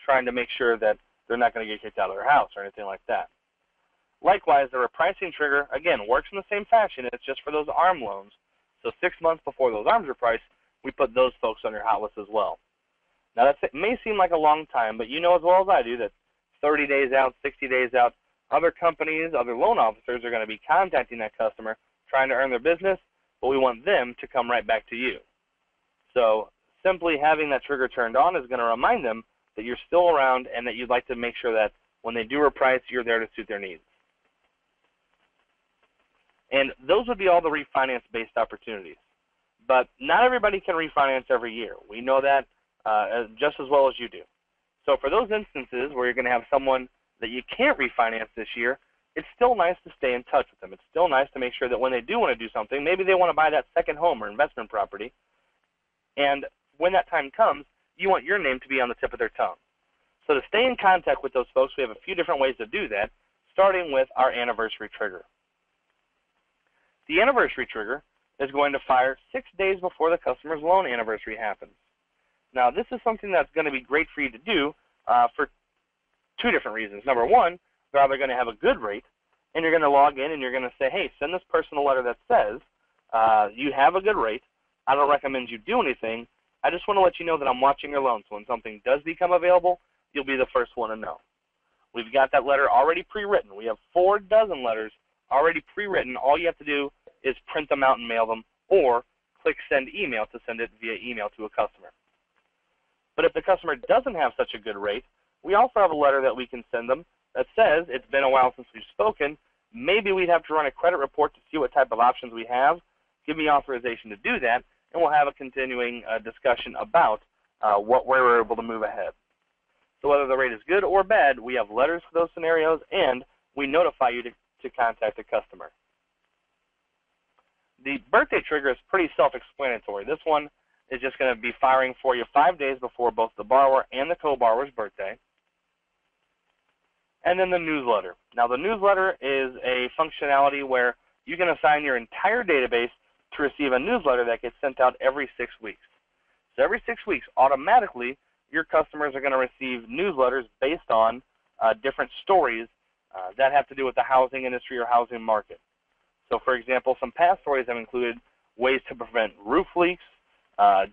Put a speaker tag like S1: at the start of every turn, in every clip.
S1: trying to make sure that they're not going to get kicked out of their house or anything like that. Likewise, the repricing trigger, again, works in the same fashion. It's just for those ARM loans. So 6 months before those ARMs are priced, we put those folks on your hot list as well. Now, that may seem like a long time, but you know as well as I do that 30 days out, 60 days out, other companies, other loan officers are going to be contacting that customer, trying to earn their business, but we want them to come right back to you. So simply having that trigger turned on is going to remind them that you're still around and that you'd like to make sure that when they do reprice, you're there to suit their needs. And those would be all the refinance-based opportunities. But not everybody can refinance every year. We know that just as well as you do. So for those instances where you're going to have someone that you can't refinance this year, it's still nice to stay in touch with them. It's still nice to make sure that when they do want to do something, maybe they want to buy that second home or investment property, and when that time comes, you want your name to be on the tip of their tongue. So to stay in contact with those folks, we have a few different ways to do that, starting with our anniversary trigger. The anniversary trigger is going to fire 6 days before the customer's loan anniversary happens. Now, this is something that's going to be great for you to do for two different reasons. Number one, they're either going to have a good rate, and you're going to log in and you're going to say, hey, send this person a letter that says, you have a good rate. I don't recommend you do anything. I just want to let you know that I'm watching your loan, so when something does become available, you'll be the first one to know. We've got that letter already pre-written. We have 4 dozen letters already pre-written. All you have to do is print them out and mail them, or click send email to send it via email to a customer. But if the customer doesn't have such a good rate, we also have a letter that we can send them that says, it's been a while since we've spoken, maybe we'd have to run a credit report to see what type of options we have. Give me authorization to do that, and we'll have a continuing discussion about what we're able to move ahead. So whether the rate is good or bad, we have letters for those scenarios, and we notify you to contact the customer. The birthday trigger is pretty self-explanatory. This one is just going to be firing for you 5 days before both the borrower and the co-borrower's birthday. And then the newsletter. Now, the newsletter is a functionality where you can assign your entire database to receive a newsletter that gets sent out every 6 weeks. So every 6 weeks, automatically, your customers are going to receive newsletters based on different stories that have to do with the housing industry or housing market. So, for example, some past stories have included ways to prevent roof leaks,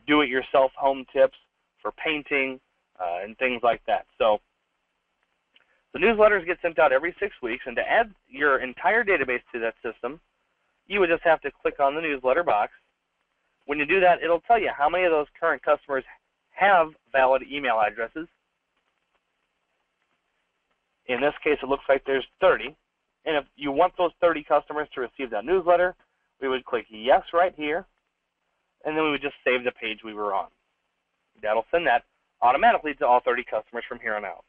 S1: do-it-yourself home tips for painting, and things like that. So the newsletters get sent out every 6 weeks, and to add your entire database to that system, you would just have to click on the newsletter box. When you do that, it'll tell you how many of those current customers have valid email addresses. In this case, it looks like there's 30. And if you want those 30 customers to receive that newsletter, we would click yes right here, and then we would just save the page we were on. That'll send that automatically to all 30 customers from here on out.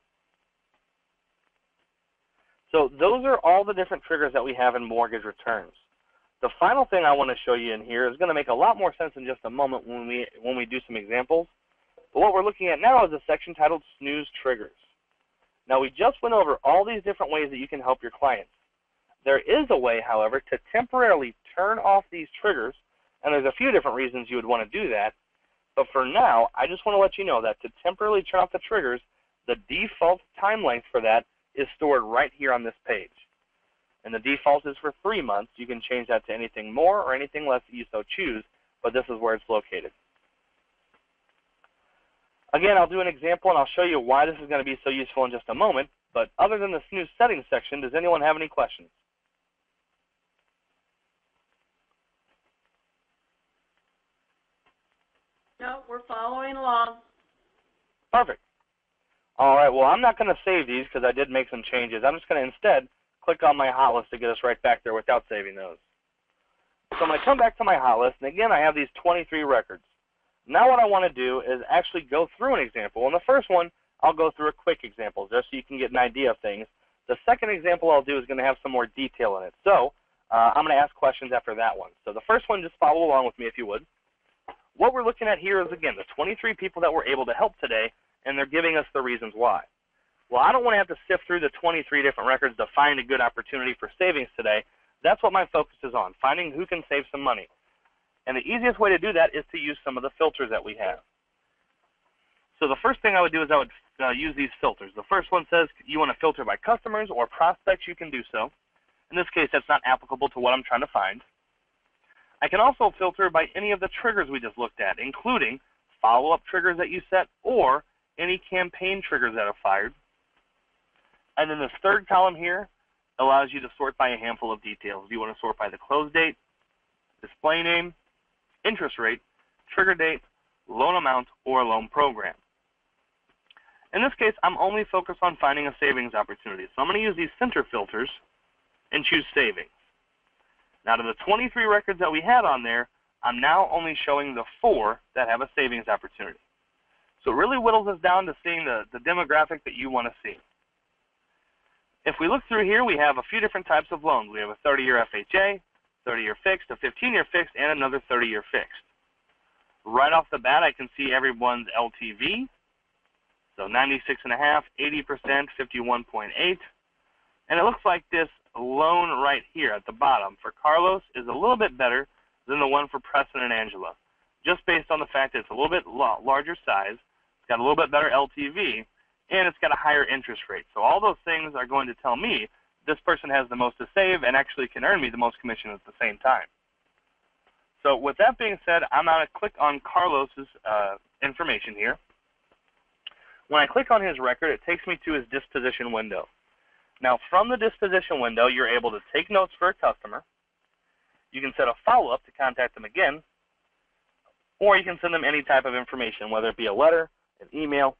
S1: So those are all the different triggers that we have in mortgage returns. The final thing I want to show you in here is going to make a lot more sense in just a moment when we do some examples. But what we're looking at now is a section titled Snooze Triggers. Now, we just went over all these different ways that you can help your clients. There is a way, however, to temporarily turn off these triggers, and there's a few different reasons you would want to do that. But for now, I just want to let you know that to temporarily turn off the triggers, the default time length for that is stored right here on this page. And the default is for 3 months. You can change that to anything more or anything less that you so choose, but this is where it's located. Again, I'll do an example and I'll show you why this is going to be so useful in just a moment. But other than the snooze settings section, does anyone have any questions?
S2: No, we're following along.
S1: Perfect. All right, well, I'm not going to save these because I did make some changes. I'm just going to instead click on my hot list to get us right back there without saving those. So I'm going to come back to my hot list, and again, I have these 23 records. Now what I want to do is actually go through an example. And the first one, I'll go through a quick example just so you can get an idea of things. The second example I'll do is going to have some more detail in it. So I'm going to ask questions after that one. So the first one, just follow along with me if you would. What we're looking at here is, again, the 23 people that we're able to help today, and they're giving us the reasons why. Well, I don't want to have to sift through the 23 different records to find a good opportunity for savings today. That's what my focus is on, finding who can save some money. And the easiest way to do that is to use some of the filters that we have. So the first thing I would do is I would use these filters. The first one says you want to filter by customers or prospects. You can do so. In this case, that's not applicable to what I'm trying to find. I can also filter by any of the triggers we just looked at, including follow-up triggers that you set or any campaign triggers that are fired. And then this third column here allows you to sort by a handful of details. You want to sort by the close date, display name, interest rate, trigger date, loan amount, or loan program. In this case, I'm only focused on finding a savings opportunity. So I'm going to use these center filters and choose savings. Now, to the 23 records that we had on there, I'm now only showing the 4 that have a savings opportunity. So it really whittles us down to seeing the demographic that you want to see. If we look through here, we have a few different types of loans. We have a 30-year FHA, 30-year fixed, a 15-year fixed, and another 30-year fixed. Right off the bat, I can see everyone's LTV. So 96.5%, 80%, 51.8. And it looks like this loan right here at the bottom for Carlos is a little bit better than the one for Preston and Angela, just based on the fact that it's a little bit larger size, it's got a little bit better LTV, and it's got a higher interest rate. So all those things are going to tell me this person has the most to save and actually can earn me the most commission at the same time. So with that being said, I'm going to click on Carlos's information here. When I click on his record, it takes me to his disposition window. Now, from the disposition window, you're able to take notes for a customer. You can set a follow-up to contact them again, or you can send them any type of information, whether it be a letter, an email.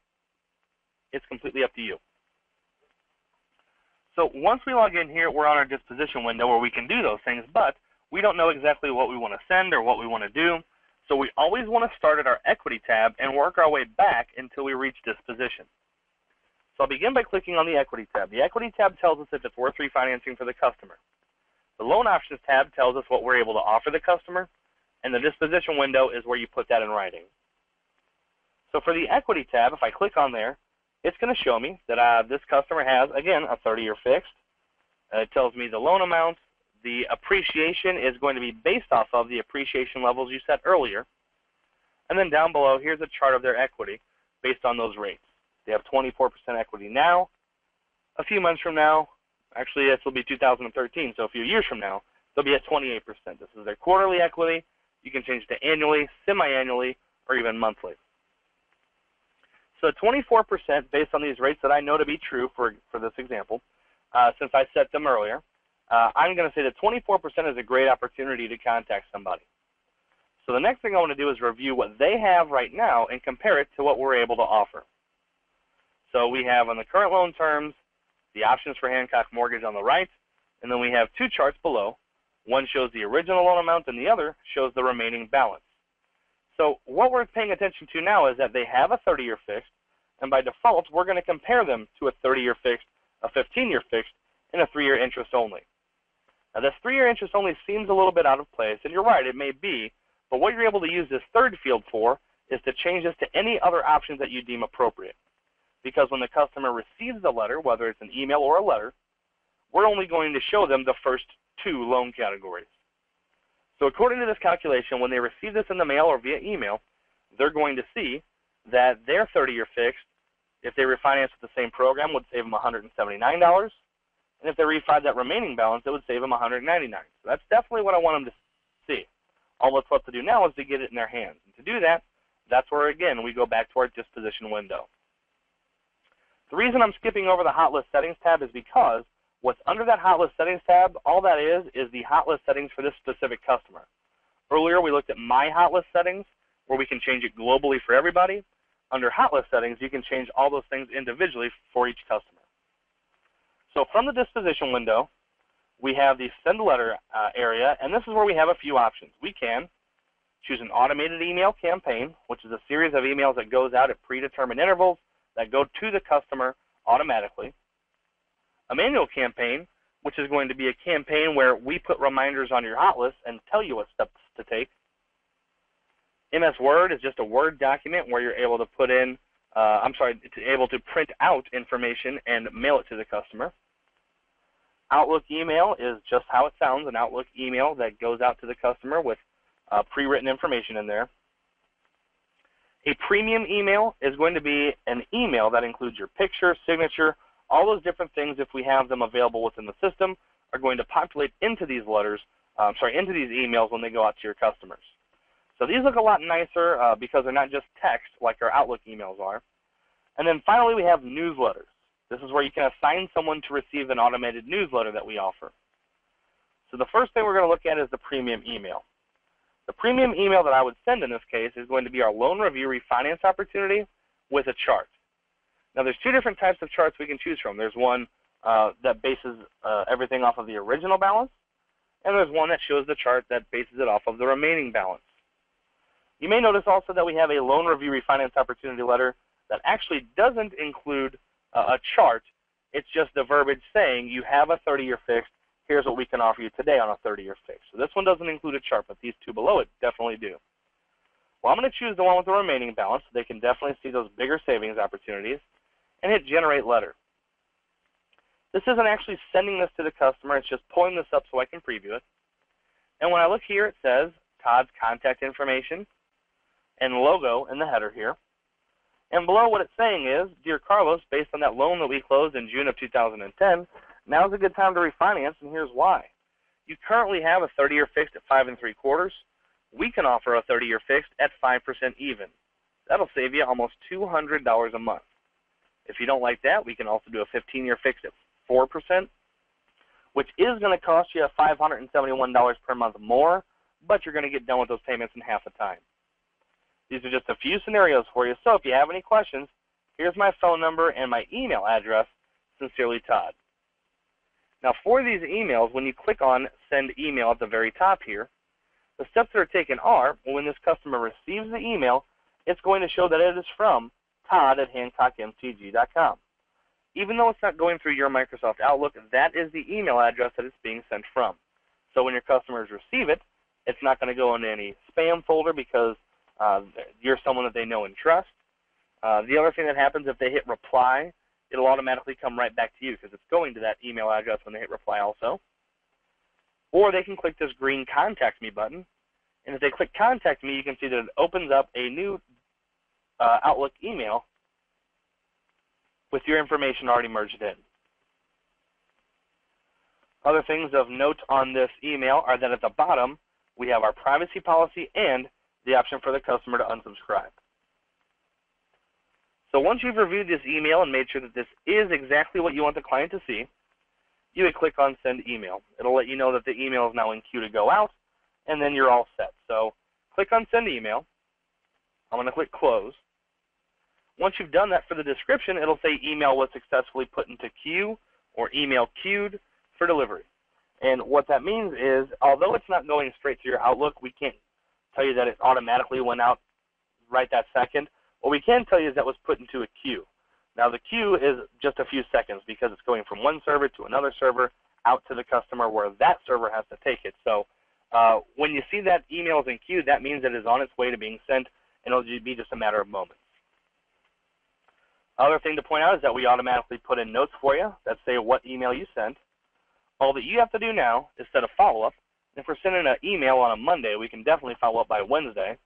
S1: It's completely up to you. So once we log in here, we're on our disposition window where we can do those things, but we don't know exactly what we want to send or what we want to do. So we always want to start at our equity tab and work our way back until we reach disposition. So I'll begin by clicking on the equity tab. The equity tab tells us if it's worth refinancing for the customer. The loan options tab tells us what we're able to offer the customer, and the disposition window is where you put that in writing. So for the equity tab, if I click on there, it's going to show me that this customer has, again, a 30-year fixed. It tells me the loan amount. The appreciation is going to be based off of the appreciation levels you set earlier. And then down below, here's a chart of their equity based on those rates. They have 24% equity now. A few months from now, actually this will be 2013, so a few years from now, they'll be at 28%. This is their quarterly equity. You can change to annually, semi-annually, or even monthly. So 24% based on these rates that I know to be true for this example, since I set them earlier, I'm going to say that 24% is a great opportunity to contact somebody. So the next thing I want to do is review what they have right now and compare it to what we're able to offer. So we have on the current loan terms, the options for Hancock Mortgage on the right, and then we have two charts below. One shows the original loan amount and the other shows the remaining balance. So what we're paying attention to now is that they have a 30-year fixed, and by default, we're going to compare them to a 30-year fixed, a 15-year fixed, and a 3-year interest only. Now this 3-year interest only seems a little bit out of place, and you're right, it may be, but what you're able to use this third field for is to change this to any other options that you deem appropriate. Because when the customer receives the letter, whether it's an email or a letter, we're only going to show them the first 2 loan categories. So according to this calculation, when they receive this in the mail or via email, they're going to see that their 30-year fixed, if they refinance with the same program, would save them $179. And if they refi that remaining balance, it would save them $199. So that's definitely what I want them to see. All that's left to do now is to get it in their hands. And to do that, that's where, again, we go back to our disposition window. The reason I'm skipping over the hot list settings tab is because what's under that hot list settings tab, all that is the hot list settings for this specific customer. Earlier, we looked at my hot list settings, where we can change it globally for everybody. Under hot list settings, you can change all those things individually for each customer. So from the disposition window, we have the send letter area, and this is where we have a few options. We can choose an automated email campaign, which is a series of emails that goes out at predetermined intervals that go to the customer automatically. A manual campaign, which is going to be a campaign where we put reminders on your hot list and tell you what steps to take. MS Word is just a Word document where you're able to put in, able to print out information and mail it to the customer. Outlook email is just how it sounds, an Outlook email that goes out to the customer with pre-written information in there. A premium email is going to be an email that includes your picture, signature, all those different things, if we have them available within the system, are going to populate into these into these emails when they go out to your customers. So these look a lot nicer because they're not just text like our Outlook emails are. And then finally, we have newsletters. This is where you can assign someone to receive an automated newsletter that we offer. So the first thing we're going to look at is the premium email. The premium email that I would send in this case is going to be our loan review refinance opportunity with a chart. Now, there's two different types of charts we can choose from. There's one that bases everything off of the original balance, and there's one that shows the chart that bases it off of the remaining balance. You may notice also that we have a loan review refinance opportunity letter that actually doesn't include a chart. It's just the verbiage saying you have a 30-year fixed. Here's what we can offer you today on a 30-year fixed. So this one doesn't include a chart, but these two below it definitely do. Well, I'm going to choose the one with the remaining balance so they can definitely see those bigger savings opportunities, and hit Generate Letter. This isn't actually sending this to the customer. It's just pulling this up so I can preview it. And when I look here, it says Todd's contact information and logo in the header here. And below, what it's saying is, Dear Carlos, based on that loan that we closed in June of 2010, now's a good time to refinance, and here's why. You currently have a 30-year fixed at 5 3/4. We can offer a 30-year fixed at 5% even. That'll save you almost $200 a month. If you don't like that, we can also do a 15-year fixed at 4%, which is going to cost you $571 per month more, but you're going to get done with those payments in half the time. These are just a few scenarios for you, so if you have any questions, here's my phone number and my email address, Sincerely Todd. Now, for these emails, when you click on Send Email at the very top here, the steps that are taken are, when this customer receives the email, it's going to show that it is from Todd@HancockMTG.com. Even though it's not going through your Microsoft Outlook, that is the email address that it's being sent from. So when your customers receive it, it's not going to go into any spam folder because you're someone that they know and trust. The other thing that happens, if they hit reply, it'll automatically come right back to you because it's going to that email address when they hit reply also. Or they can click this green Contact Me button. And if they click Contact Me, you can see that it opens up a new Outlook email with your information already merged in. Other things of note on this email are that at the bottom, we have our privacy policy and the option for the customer to unsubscribe. So once you've reviewed this email and made sure that this is exactly what you want the client to see, you would click on Send Email. It'll let you know that the email is now in queue to go out, and then you're all set. So click on Send Email. I'm going to click Close. Once you've done that for the description, it'll say email was successfully put into queue or email queued for delivery. And what that means is, although it's not going straight to your Outlook, we can't tell you that it automatically went out right that second. What we can tell you is that was put into a queue. Now the queue is just a few seconds because it's going from one server to another server out to the customer where that server has to take it. So when you see that email is in queue, that means it is on its way to being sent, and it'll be just a matter of moments. Other thing to point out is that we automatically put in notes for you that say what email you sent. All that you have to do now is set a follow-up. If we're sending an email on a Monday, we can definitely follow up by Wednesday.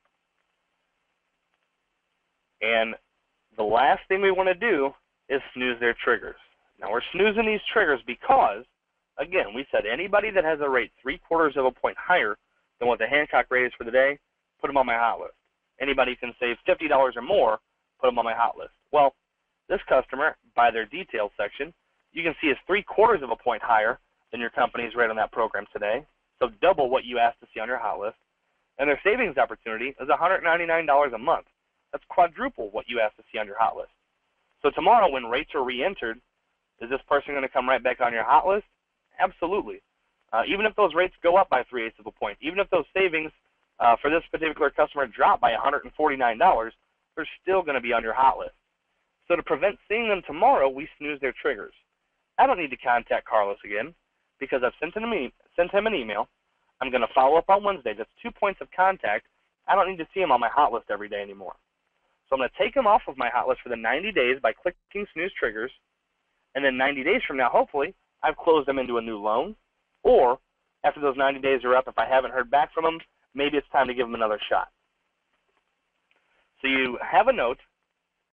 S1: And the last thing we want to do is snooze their triggers. Now we're snoozing these triggers because, again, we said anybody that has a rate 3/4 of a point higher than what the Hancock rate is for the day, put them on my hot list. Anybody can save $50 or more, put them on my hot list. Well, this customer, by their details section, you can see is 3/4 of a point higher than your company's rate on that program today, so double what you asked to see on your hot list. And their savings opportunity is $199 a month. That's quadruple what you asked to see on your hot list. So tomorrow when rates are re-entered, is this person going to come right back on your hot list? Absolutely. Even if those rates go up by 3/8 of a point, even if those savings for this particular customer drop by $149, they're still going to be on your hot list. So to prevent seeing them tomorrow, we snooze their triggers. I don't need to contact Carlos again because I've sent him an email. I'm going to follow up on Wednesday. That's 2 points of contact. I don't need to see him on my hot list every day anymore. So I'm going to take him off of my hot list for the 90 days by clicking snooze triggers. And then 90 days from now, hopefully, I've closed them into a new loan. Or after those 90 days are up, if I haven't heard back from them, maybe it's time to give them another shot. So you have a note